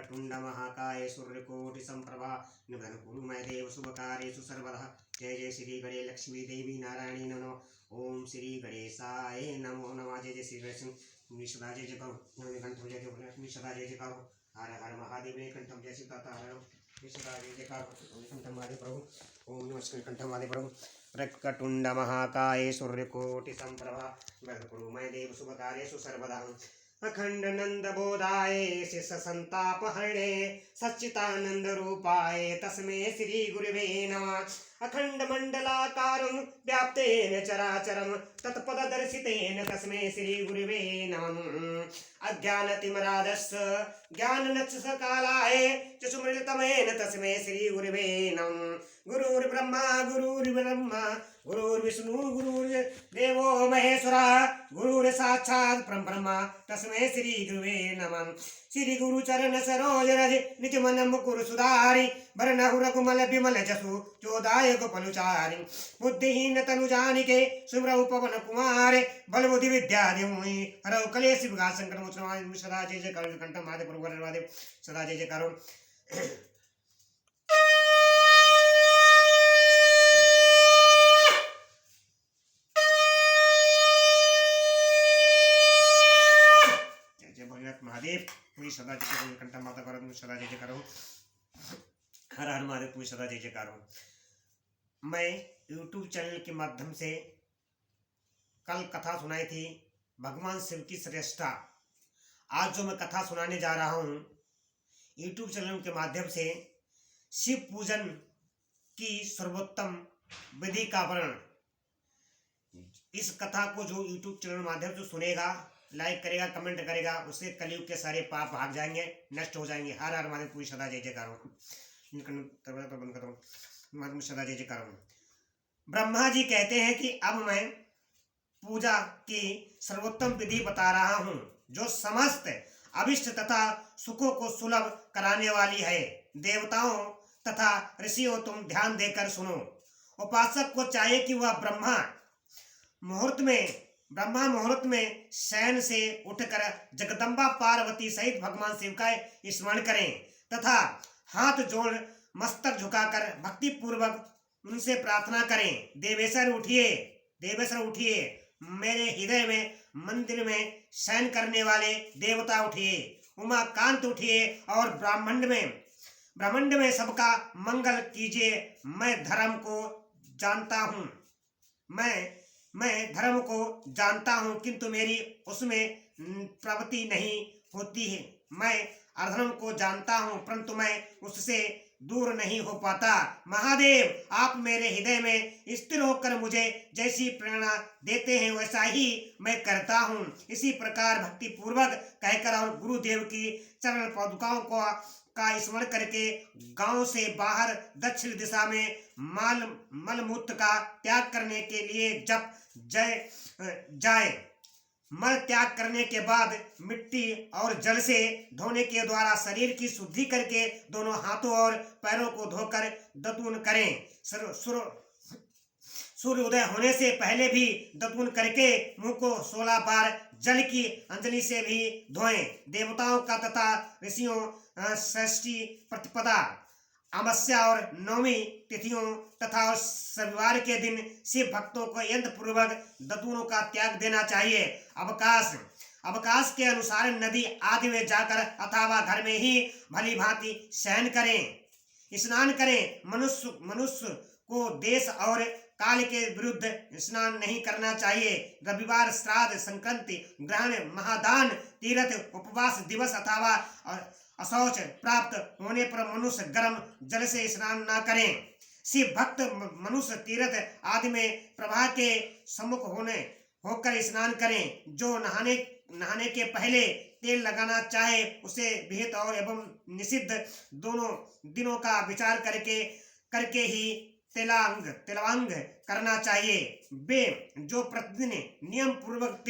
वक्रतुंड महाकाय सूर्यकोटि संप्रभा निर्विघ्नं कुरु मे देव शुभकार्येषु सर्वदा। जय जय श्री गणे लक्ष्मी देवी नारायणी नमो। ओम श्री गणेशाय नमो नमः। जय जय श्री गणेश सदा जय जय करो कंठम जय जय सदा जय जय करो। हर हर महादेव कंठम जय सीता हर सदा जय जय करो कंठम महादेव प्रभु। ओम नमस्कार कंठम महादेव प्रभु। वक्रतुंड महाकाय सूर्यकोटि संप्रभा निर्विघ्नं कुरु मे देव शुभकार्येषु सर्वदा। अखंड नंद बोधाय शिष संताप हरणे सच्चिदानंद रूपाय तस्मै श्री गुरुवे नमः। अखंड मंडलाकारं व्याप्तेन चराचरं तत्पददर्शितेन तस्मै श्री गुरुवे नमः। अज्ञानतिमिरान्धस्य ज्ञाननक्षत्रकालाय चक्षुमृतमेन तस्मै श्री गुरुवे नमः। गुरुर्ब्रह्मा गुरुर्विष्णु गुरुर्देवो महेश्वरः गुरुर्साक्षात् परब्रह्म तस्मै श्री गुरुवे नमः। श्री गुरु चरण सरोज रज निज मन मुकुर सुधारि वरनहु रघुमल बिमल जसु चोदाय गोपलुचारि। बुद्धिहीन तनु जानिके सुमिरौ पवन कुमार बल बुद्धि विद्या देवि हरौ कलेश विघात संकट मोचन। सदा जय जय करो कंठ महादेव प्रभु महादेव सदा जय जय करो। महादेव पूरी सदा जय जय कंठा माता करो सदा जय जय करो। हर हर महादेव पूरी सदा जय जय करो। मैं YouTube चैनल के माध्यम से कल कथा सुनाई थी भगवान शिव की श्रेष्ठता। आज जो मैं कथा सुनाने जा रहा हूँ YouTube चैनल के माध्यम से शिव पूजन की सर्वोत्तम विधि का वर्णन। इस कथा को जो YouTube चैनल माध्यम से सुनेगा लाइक करेगा कमेंट करेगा उससे कलयुग के सारे पाप भाग जाएंगे नष्ट हो जाएंगे। हर हर महादेव पूरी सदा जय जयकार सदा जय जयकार। ब्रह्मा जी कहते हैं कि अब मैं पूजा की सर्वोत्तम विधि बता रहा हूँ जो समस्त अभिष्ट तथा सुखों को सुलभ कराने वाली है। देवताओं तथा ऋषियों तुम ध्यान देकर सुनो। उपासक को चाहिए कि वह ब्रह्मा मुहूर्त में शयन से उठकर जगदम्बा पार्वती सहित भगवान शिव का स्मरण करें तथा हाथ जोड़ मस्तक झुकाकर भक्ति पूर्वक उनसे प्रार्थना करें। देवेश्वर उठिए मेरे हृदय में मंदिर में शयन करने वाले देवता उठिए। उमाकांत उठिए और ब्रह्मांड में सबका मंगल कीजिए। मैं धर्म को जानता हूँ किंतु मेरी उसमें प्रवृत्ति नहीं होती है। मैं अधर्म को जानता हूँ परंतु मैं उससे दूर नहीं हो पाता। महादेव आप मेरे हृदय में स्थिर होकर मुझे जैसी प्रेरणा देते हैं वैसा ही मैं करता हूँ। इसी प्रकार भक्ति पूर्वक कहकर और गुरुदेव की चरण पादुकाओं का स्मरण करके गांव से बाहर दक्षिण दिशा में मलमूत्र का त्याग करने के लिए जप जाए। मल त्याग करने के बाद मिट्टी और जल से धोने के द्वारा शरीर की शुद्धि करके दोनों हाथों और पैरों को धोकर दतून करें। सूर्य उदय होने से पहले भी दतून करके मुंह को 16 बार जल की अंजलि से भी धोएं। देवताओं का तथा ऋषियों षष्ठी प्रतिपदा अमावस्या और नवमी तिथियों तथा रविवार के दिन शिव भक्तों को यंत्र पूर्वक दतूनों का त्याग देना चाहिए। अवकाश के अनुसार नदी आदि में जाकर अथवा घर में ही भली भांति शयन करें स्नान करें। मनुष्य को देश और काल के विरुद्ध स्नान नहीं करना चाहिए। रविवार श्राद्ध संक्रांति ग्रहण महादान तीर्थ उपवास दिवस अथवा अशौच प्राप्त होने पर मनुष्य गर्म जल से स्नान न करें। शिव भक्त मनुष्य तीर्थ आदि में प्रवाह के सम्मुख होकर स्नान करें। जो नहाने के पहले तेल लगाना चाहे उसे विहित और एवं निषिद्ध दोनों दिनों का विचार करके ही तिलवांग करना चाहिए। वे जो प्रतिदिन नियम पूर्वक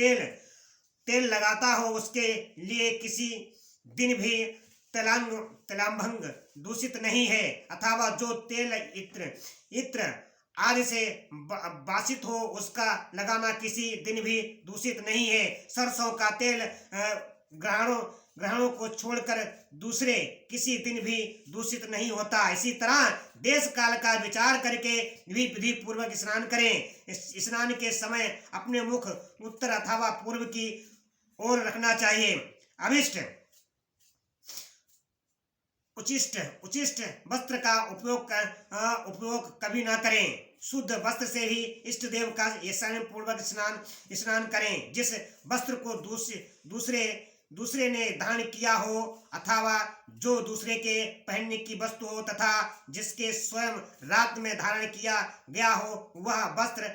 तेल लगाता हो उसके लिए किसी दिन भी तिलाभंग दूषित नहीं है। अथवा जो तेल इत्र आदि से बासित हो उसका लगाना किसी दिन भी दूषित नहीं है। सरसों का तेल ग्रहणों ग्रहणों को छोड़कर दूसरे किसी दिन भी दूषित नहीं होता। इसी तरह देश काल का विचार करके भी विधि पूर्वक स्नान करें। स्नान के समय अपने मुख उत्तर अथवा पूर्व की ओर रखना चाहिए। अभिष्ट उचिष्ट वस्त्र का उपयोग कभी ना करें। शुद्ध वस्त्र से ही इष्ट देव का संयम पूर्वक स्नान करें। जिस वस्त्र को दूसरे ने धारण किया हो अथवा जो दूसरे के पहनने की वस्तु हो तथा जिसके स्वयं रात में धारण किया गया हो, वह वस्त्र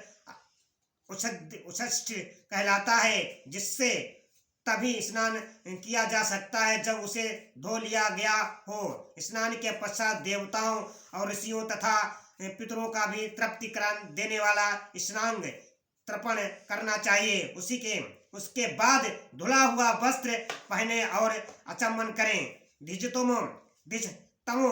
उच्छिष्ट कहलाता है, जिससे तभी स्नान किया जा सकता है जब उसे धो लिया गया हो। स्नान के पश्चात देवताओं और ऋषियों तथा पितरों का भी तृप्तिकरण देने वाला स्नांग तर्पण करना चाहिए। उसके बाद धुला हुआ वस्त्र पहने और आचमन करें। द्विजतमो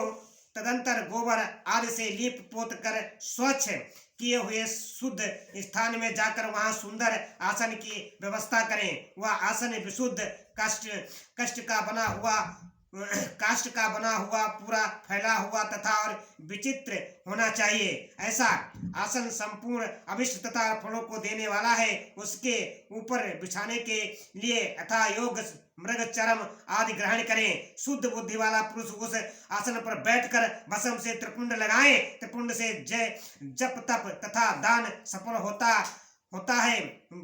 तदंतर गोबर आदि से लीप पोत कर स्वच्छ किए हुए शुद्ध स्थान में जाकर वहां सुंदर आसन की व्यवस्था करें। वह आसन विशुद्ध काष्ठ का बना हुआ पूरा फैला हुआ तथा और विचित्र होना चाहिए। ऐसा आसन संपूर्ण अभिष्ट तथा फलों को देने वाला है। उसके ऊपर बिछाने के लिए यथा योग मृग चरम आदि ग्रहण करें। शुद्ध बुद्धि वाला पुरुष उस आसन पर बैठकर भस्म से त्रिपुंड लगाए। त्रिपुंड से जप तप तथा दान सफल होता है।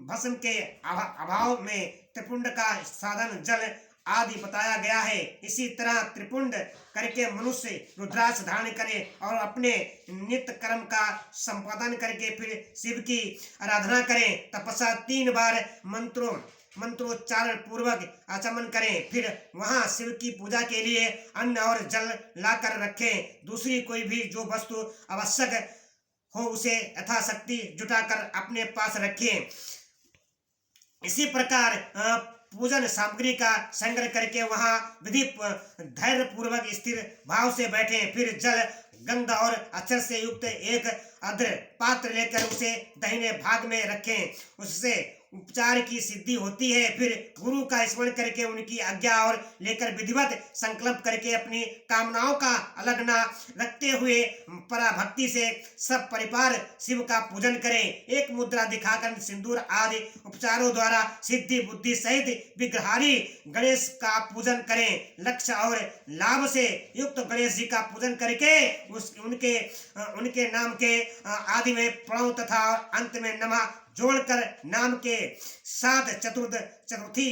भस्म के अभाव में त्रिपुंड का साधन जल आदि बताया गया है। इसी तरह त्रिपुंड करके मनुष्य रुद्राक्ष धारण करे और अपने नित्य कर्म का संपादन करके फिर शिव की आराधना करें। तपस्या 3 बार मंत्रोच्चारण पूर्वक आचमन करें। फिर वहां शिव की पूजा के लिए अन्न और जल लाकर रखें। दूसरी कोई भी जो वस्तु आवश्यक हो उसे यथाशक्ति जुटाकर अपने पास रखें। इसी प्रकार पूजन सामग्री का संग्रह करके वहां विधि धैर्य पूर्वक स्थिर भाव से बैठें। फिर जल गंध और अक्षर से युक्त एक अद्र पात्र लेकर उसे दाहिने भाग में रखें। उससे उपचार की सिद्धि होती है। फिर गुरु का स्मरण करके उनकी आज्ञा और लेकर विधिवत संकल्प करके अपनी कामनाओं का अलग न रखते हुए पराभक्ति से सब परिवार शिव का पूजन करें। एक मुद्रा दिखाकर सिंदूर आदि उपचारों द्वारा सिद्धि बुद्धि सहित विग्रहारी गणेश का पूजन करें। लक्ष्य और लाभ से युक्त गणेश जी का पूजन करके उनके नाम के आदि में प्रणव तथा अंत में नमः जोड़कर नाम के साथ चतुर्थी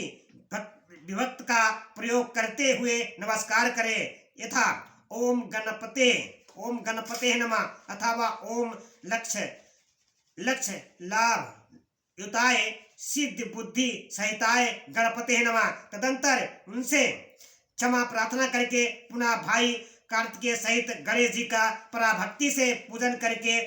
विभक्त का प्रयोग करते हुए नमस्कार करें। यथा ओम गणपते नमः अथवा ओम लक्ष्य लाभ युताय सिद्ध बुद्धि सहिताय गणपते नमः। तदंतर उनसे क्षमा प्रार्थना करके पुनः भाई कार्तिकेय सहित गणेश जी का पराभक्ति से पूजन करके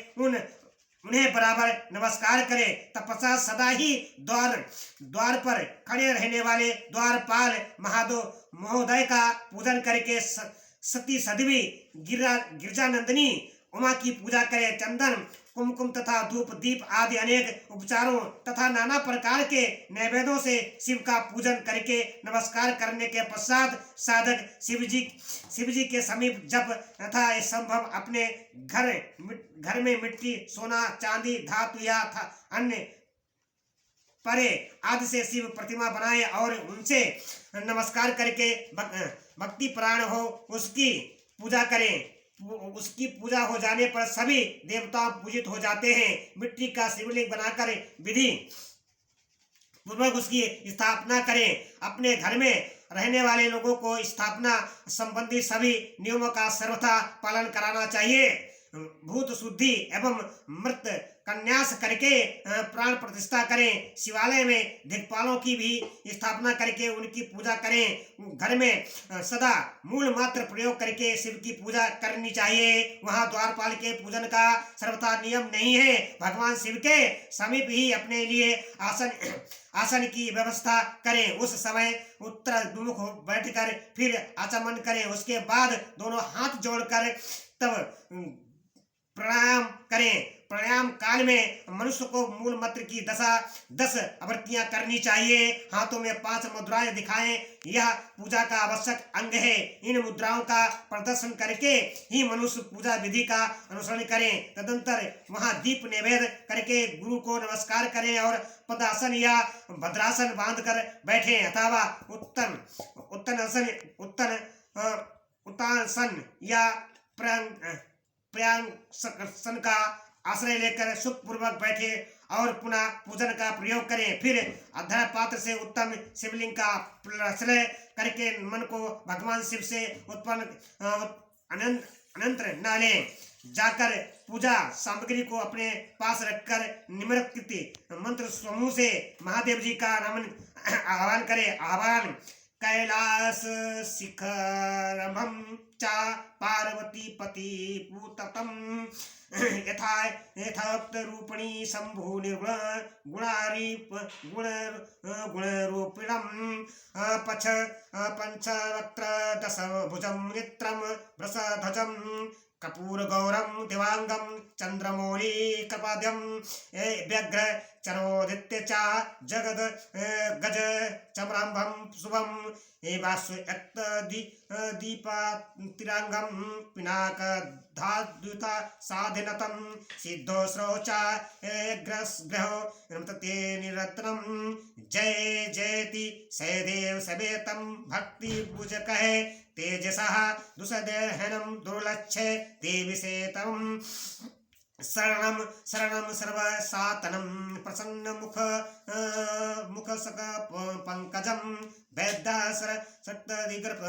उन्हें बराबर नमस्कार करें। तपस्या सदा ही द्वार पर खड़े रहने वाले द्वारपाल महोदय का पूजन करके सती सदवी गिरजानंदिनी उमा की पूजा करें। चंदन कुमकुम तथा धूप दीप आदि अनेक उपचारों तथा नाना प्रकार के नैवेद्यों से शिव का पूजन करके नमस्कार करने के पश्चात साधक शिव जी के समीप जब तथा संभव अपने घर में मिट्टी सोना चांदी धातु या अन्य परे आदि से शिव प्रतिमा बनाए और उनसे नमस्कार करके भक्ति प्राण हो उसकी पूजा करें। उसकी पूजा हो जाने पर सभी देवता पूजित हो जाते हैं। मिट्टी का शिवलिंग बनाकर विधि पूर्वक उसकी स्थापना करें। अपने घर में रहने वाले लोगों को स्थापना संबंधी सभी नियमों का सर्वथा पालन कराना चाहिए। भूत शुद्धि एवं मृत कन्यास करके प्राण प्रतिष्ठा करें। शिवालय में दिक्पालों की भी स्थापना करके उनकी पूजा करें। घर में सदा मूल मात्र प्रयोग करके शिव की पूजा करनी चाहिए। वहां द्वारपाल के पूजन का सर्वथा नियम नहीं है। भगवान शिव के समीप ही अपने लिए आसन की व्यवस्था करें। उस समय उत्तराभिमुख बैठकर फिर आचमन करें। उसके बाद दोनों हाथ जोड़कर तब प्राणायाम करें। प्राणायाम काल में मनुष्य को मूल मंत्र की 10 आवृत्तियां करनी चाहिए। हाथों में 5 मुद्राएं दिखाएं, यह पूजा का आवश्यक अंग है। इन मुद्राओं का प्रदर्शन करके ही मनुष्य पूजा विधि का अनुसरण करें। तदंतर वहां दीप नैवेद्य करके गुरु को नमस्कार करें और पदासन या भद्रासन बांधकर बैठे अथवा उत्तानासन या प्रयांसन का आश्रय लेकर सुखपूर्वक बैठे और पुनः पूजन का प्रयोग करें। फिर अधर पात्र से उत्तम शिवलिंग का प्रश्रय करके मन को भगवान शिव से उत्पन्न अनंत न लें। जाकर पूजा सामग्री को अपने पास रखकर निम्नलिखित मंत्र समूह से महादेव जी का नमन आह्वान करें। आह्वान: कैलास शिखरमं च पार्वती पति पूततम यथार्थ रूपिणी शंभु निर्गुण गुणरूपिणम पंचवक्त्र दशभुजं नेत्रं वृषध्वजं कपूर गौरम दिवांगम चंद्रमौली कपाद्यम व्यग्र चरोदित्य चा जगद गज चमरांभम शुभम वासुक्त दीपा तिरंगम पिनाक धाद्युता साधिनतम सिद्धो श्रोचा ग्रहो रमते निरत्नम जय जयति सदेव सवेतम भक्ति भुज कहे तेजसः दुसदेहनम दुर्लक्ष्य देविसेतम शरणं सर्वसातनं प्रसन्न मुख सक पंकजं वैद्यसरसत्तदिग्रप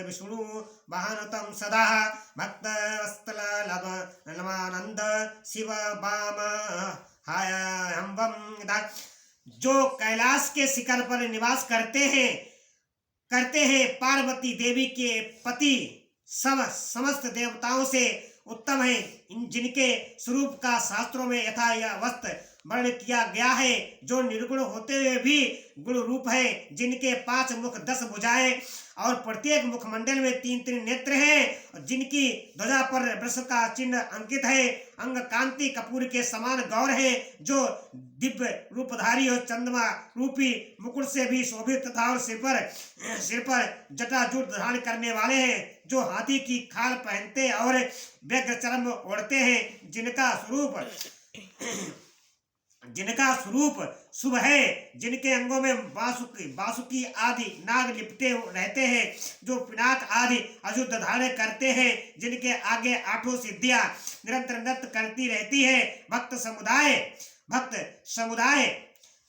विष्णु वाहनतं सदा भक्तवत्सलमानंद शिव वाम हयम्बम। जो कैलाश के शिखर पर निवास करते हैं पार्वती देवी के पति समस्त देवताओं से उत्तम है, जिनके स्वरूप का शास्त्रों में यथावत वर्ण किया गया है, जो निर्गुण होते हुए भी गुण रूप है, जिनके 5 मुख 10 भुजाएं और प्रत्येक मुखमंडल में 3 नेत्र हैं, जिनकी ध्वजा पर वृष का चिन्ह अंकित है, अंग कांति कपूर के समान गौर है, जो दिव्य रूपधारी और चंद्रमा रूपी मुकुट से भी शोभित तथा और सिर पर जटाजूट धारण करने वाले हैं, जो हाथी की खाल पहनते और व्यग्र चर्म ओढ़ते हैं, जिनका स्वरूप शुभ है, जिनके अंगों में बासुकी आदि नाग लिपटे रहते हैं, जो पिनाक आदि अशुद्ध धारण करते हैं, जिनके आगे 8 सिद्धियां निरंतर नृत्य करती रहती है। भक्त समुदाय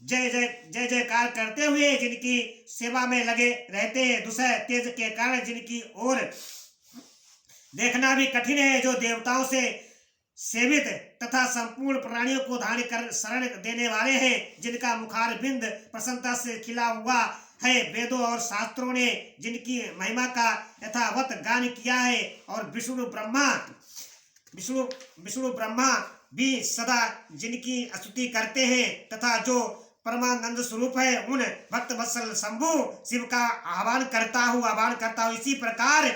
जय जयकार करते हुए जिनकी सेवा में लगे रहते हैं। दूसरे तेज के कारण जिनकी ओर देखना भी कठिन है, जो देवताओं से सेवित तथा संपूर्ण प्राणियों को धारण कर शरण देने वाले हैं, जिनका मुखार बिंद प्रसन्नता से खिला हुआ है। वेदों और शास्त्रों ने जिनकी महिमा का यथावत गान किया है, और विष्णु ब्रह्मा भी सदा जिनकी स्तुति करते हैं, तथा जो परमानंद स्वरूप है, उन भक्त वत्सल शंभु शिव का आह्वान करता हूँ। इसी प्रकार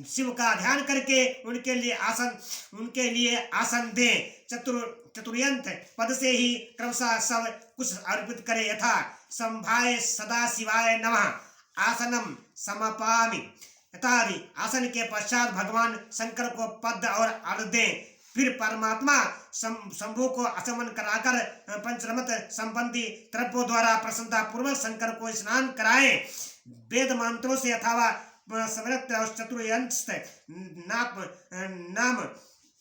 शिव का ध्यान करके उनके लिए आसन दें। चतुर्यंत पद से ही क्रमशः सब कुछ अर्पित करें। यथा संभाय सदा शिवाय नमः आसनम समपामि इत्यादि। आसन के पश्चात भगवान शंकर को पद और अर्घ्य दें। फिर परमात्मा शंभु को आचमन कराकर पंचरमत संबंधी द्रव्यों द्वारा प्रसन्नता पूर्वक शंकर को स्नान कराएं। वेद मंत्रों से अथवा समर्थ और चतुर्यंत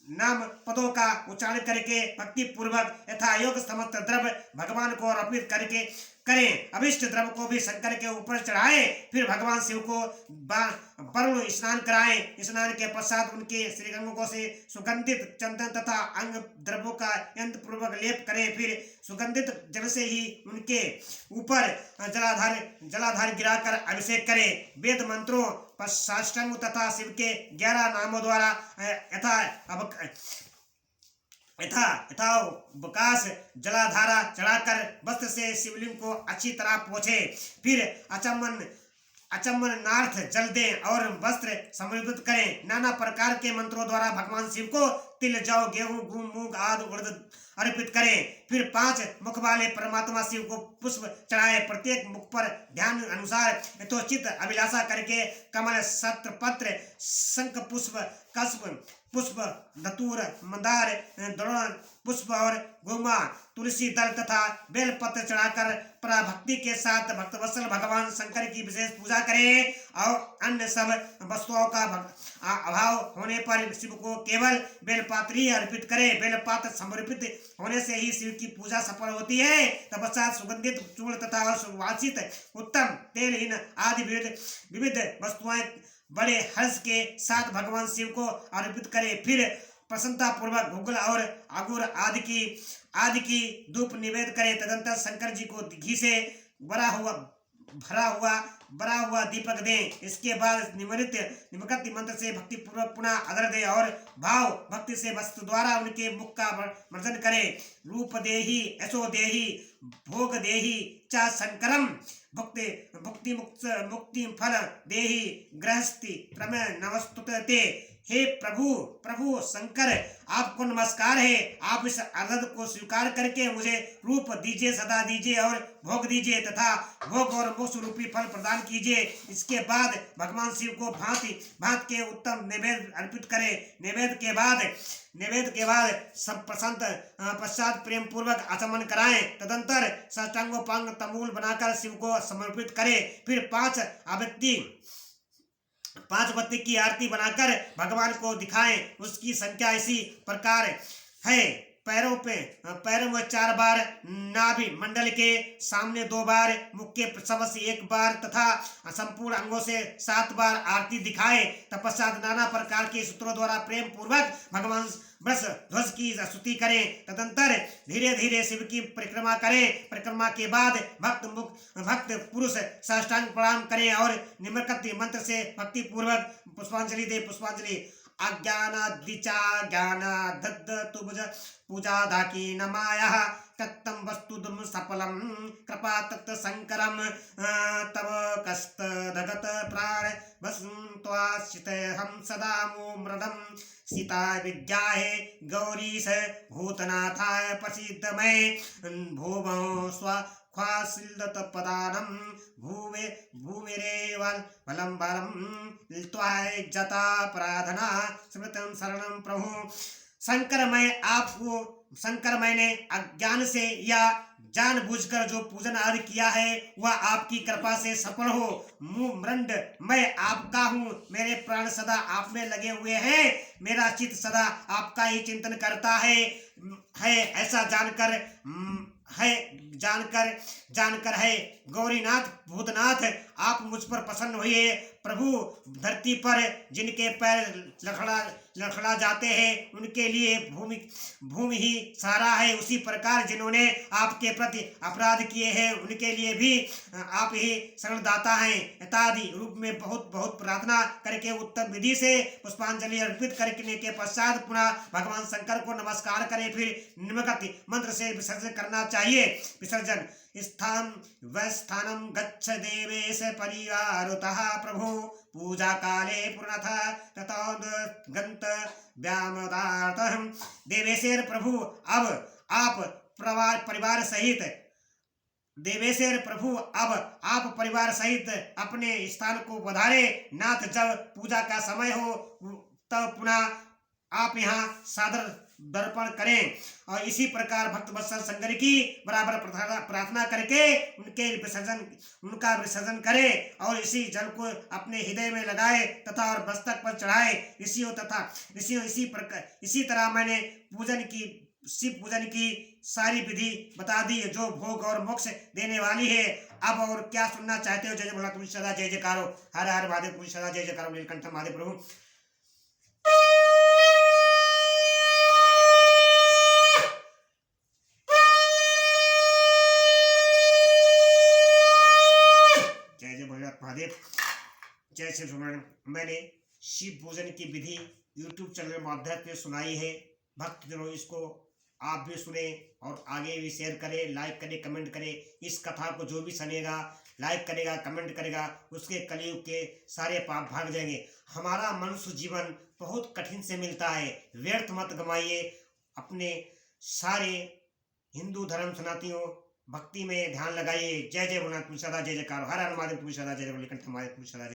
नाम पदों का उच्चारण करके भक्ति पूर्वक यथा योग समस्त द्रव्य भगवान को अर्पित करके करें। अभिष्ट द्रव्य को भी शंकर के ऊपर चढ़ाएं। फिर भगवान शिव को वरुण स्नान कराएं। स्नान के पश्चात उनके श्रीअंगों से सुगंधित चंदन तथा अंग द्रव्यों का यंत्र पूर्वक लेप करें। फिर सुगंधित जल से ही उनके ऊपर जलाधार गिराकर अभिषेक करें। वेद मंत्रों साष्टांग तथा शिव के 11 नामों द्वारा यथावकाश जलाधारा चढ़ाकर वस्त्र से शिवलिंग को अच्छी तरह पोंछे। फिर आचमनार्थ जल दें और वस्त्र समर्पित करें। नाना प्रकार के मंत्रों द्वारा भगवान शिव को तिल, जौ, गेहूं, मूंग आदि उड़द अर्पित करें। फिर 5 मुख वाले परमात्मा शिव को पुष्प चढ़ाए। प्रत्येक मुख पर ध्यान अनुसार यथोचित अभिलाषा करके कमल, सत्र, पत्र, शंख पुष्प, कस्प पुष्प, धतूर, मंदार, द्रोण पुष्प और गुमा, तुलसी दल तथा बेल पत्र चढ़ाकर पराभक्ति के साथ भक्तवत्सल भगवान शंकर की विशेष पूजा करें। और अन्य सब वस्तुओं का अभाव होने पर शिव को केवल बेलपात्र ही अर्पित करें। बेलपात्र समर्पित होने से ही शिव की पूजा सफल होती है। तत्पश्चात सुगंधित चूर्ण तथा सुवासित उत्तम तेल इन आदि विविध वस्तुएं बड़े हर्ष के साथ भगवान शिव को अर्पित करें। फिर प्रसन्नता पूर्वक गुग्गल और अगुर आदि की धूप निवेद करें। तदंतर शंकर जी को घी से भरा हुआ दीपक दें। इसके बाद निम्नलिखित मंत्र से भक्ति पूर्वक पुनः अधर दें और भाव भक्ति से वस्तु द्वारा उनके मुख का वर्जन करें। रूप देहि, यशो देहि, भोग देहि च शंकरम, भक्ति मुक्ति फल देहि गृहस्थी प्रमेय नमस्तुते। हे प्रभु शंकर, आपको नमस्कार है। आप इस अर्घ्य को स्वीकार करके मुझे रूप दीजिए, सदा दीजिए और भोग दीजिए तथा भोग और मोक्ष रूपी फल प्रदान कीजिए। इसके बाद भगवान शिव को भांति के उत्तम नैवेद्य अर्पित करें। नैवेद्य के बाद सब पश्चात प्रेम पूर्वक आचमन कराएं। तदंतर साष्टांगोपांग तंबूल बनाकर शिव को समर्पित करें। फिर 5 बत्ती की आरती बनाकर भगवान को दिखाएं। उसकी संख्या इसी प्रकार है। पैरों में 4 बार, नाभि मंडल के सामने 2 बार, मुख के प्रसव से 1 बार तथा संपूर्ण अंगों से 7 बार आरती दिखाए। तत्पश्चात नाना प्रकार के सूत्रों द्वारा प्रेम पूर्वक भगवान वृष ध्वज की स्तुति करें। तदंतर धीरे धीरे शिव की परिक्रमा करें। परिक्रमा के बाद भक्त पुरुष साष्टांग प्रणाम करें और निम्नलिखित मंत्र से भक्ति पूर्वक पुष्पांजलि दे। पुष्पांजलि अज्ञानाद्विचा ज्ञानादद् तुभज पूजा धाकी नमायः तत्तम वस्तु दुम सफलम कृपा तत् शंकरम तव कस्त धगत प्राण वसुत्वाश्चित हम सदा मृदम सीता विद्याहे गौरीश भूतनाथाय प्रसिद्ध मैं भूमौ स्वासिल्दत पदानम भूमिरेवल बलम बलम त्वाय जता प्रार्थना स्मृतम शरणम प्रभु। शंकर मैंने अज्ञान से या जानबूझकर जो पूजन आदि किया है वह आपकी कृपा से सफल हो। मुंड मैं आपका हूँ, मेरे प्राण सदा आप में लगे हुए हैं, मेरा चित्त सदा आपका ही चिंतन करता है ऐसा जानकर है गौरीनाथ भूतनाथ, आप मुझ पर प्रसन्न हुए। प्रभु, धरती पर जिनके पैर लड़खड़ा जाते हैं उनके लिए भूमि ही सहारा है। उसी प्रकार जिन्होंने आपके प्रति अपराध किए हैं उनके लिए भी आप ही शरणदाता हैं। इत्यादि रूप में बहुत बहुत प्रार्थना करके उत्तम विधि से पुष्पांजलि अर्पित करने के पश्चात पुनः भगवान शंकर को नमस्कार करें। फिर निम्नलिखित मंत्र से विसर्जन करना चाहिए। विसर्जन स्थानम गच्छ देवेश परिवारुतः प्रभु पूजा काले पूर्णतः ततोद्गंत व्यामदार्थं। देवेशेर प्रभु, अब आप परिवार सहित अपने स्थान को पधारे। नाथ, जब पूजा का समय हो तब पुनः आप यहाँ सादर दर्पण करें और इसी प्रकार भक्त वत्सल शंकर की बराबर प्रार्थना करके उनका विसर्जन करें और इसी जल को अपने हृदय में लगाए तथा और मस्तक पर चढ़ाए। ऋषियों इसी तरह मैंने शिव पूजन की सारी विधि बता दी जो भोग और मोक्ष देने वाली है। अब और क्या सुनना चाहते हो? जय बोला तुम सदा जय जयकारो। हर हर महादेव, तुम सदा जय जयकारो। नीलकंठ महादेव प्रभु। महादेव, जय श्री सुब्रमण्यम। मैंने शिव पूजन की विधि YouTube चैनल के माध्यम से सुनाई है। भक्तजनों, इसको आप भी सुने और आगे भी शेयर करें, लाइक करें, कमेंट करें। इस कथा को जो भी सुनेगा लाइक करेगा, कमेंट करेगा, उसके कलयुग के सारे पाप भाग जाएंगे। हमारा मनुष्य जीवन बहुत कठिन से मिलता है, व्यर्थ मत गमाइए अपने सारे हिंदू धर्म सनातनियों, भक्ति में ध्यान लगाइए। जय जय भोलेनाथ, तुलसी सदा जय जयकार, हर हर महादेव, तुलसी सदा जय जय, कंठ महादेव, तुलसी सदा जय।